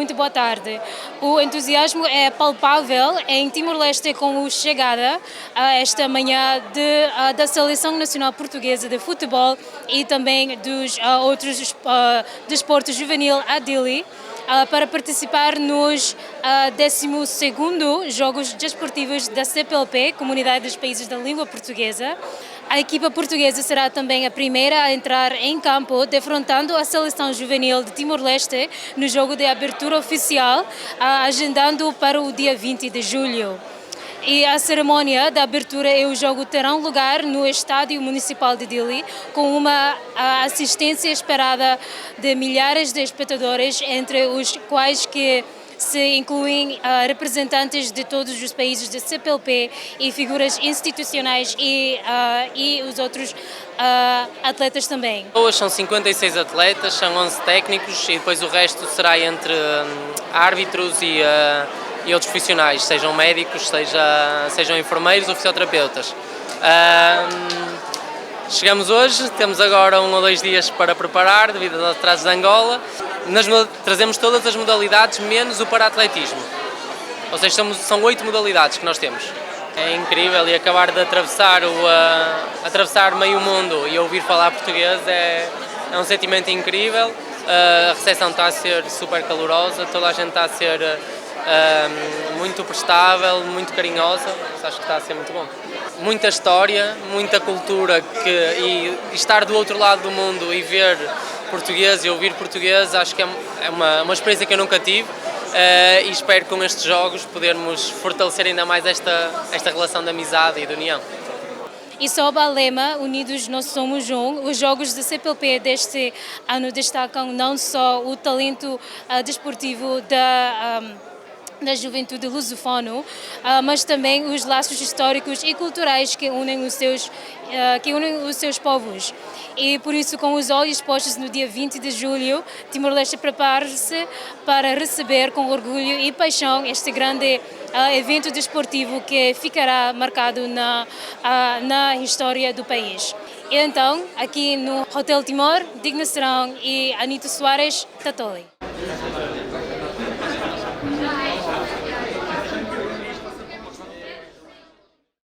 Muito boa tarde. O entusiasmo é palpável em Timor-Leste com a chegada esta manhã da Seleção Nacional Portuguesa de Futebol e também dos outros desportos juvenil a Dili para participar nos 12º Jogos Desportivos da CPLP, Comunidade dos Países da Língua Portuguesa. A equipa portuguesa será também a primeira a entrar em campo, defrontando a seleção juvenil de Timor-Leste no jogo de abertura oficial, agendando para o dia 20 de julho. E a cerimónia da abertura e o jogo terão lugar no Estádio Municipal de Dili, com uma assistência esperada de milhares de espectadores, entre os quais que se incluem representantes de todos os países da CPLP e figuras institucionais e os outros atletas também. Hoje são 56 atletas, são 11 técnicos e depois o resto será entre árbitros e outros profissionais, sejam médicos, sejam enfermeiros ou fisioterapeutas. Chegamos hoje, temos agora 1 ou 2 dias para preparar devido aos atrasos de Angola. Trazemos todas as modalidades menos o para-atletismo, ou seja, são 8 modalidades que nós temos. É incrível e acabar de atravessar meio mundo e ouvir falar português é um sentimento incrível. A recepção está a ser super calorosa, toda a gente está a ser muito prestável, muito carinhosa, acho que está a ser muito bom. Muita história, muita cultura e estar do outro lado do mundo e ver português e ouvir português, acho que é uma experiência que eu nunca tive e espero com estes jogos podermos fortalecer ainda mais esta relação de amizade e de união. E sob a lema Unidos Nós Somos Um, os Jogos da CPLP deste ano destacam não só o talento desportivo da juventude lusofono, mas também os laços históricos e culturais que unem os seus povos. E por isso, com os olhos postos no dia 20 de julho, Timor-Leste prepara-se para receber com orgulho e paixão este grande evento desportivo que ficará marcado na história do país. E então, aqui no Hotel Timor, Digna Serão e Anita Soares, Tatoli.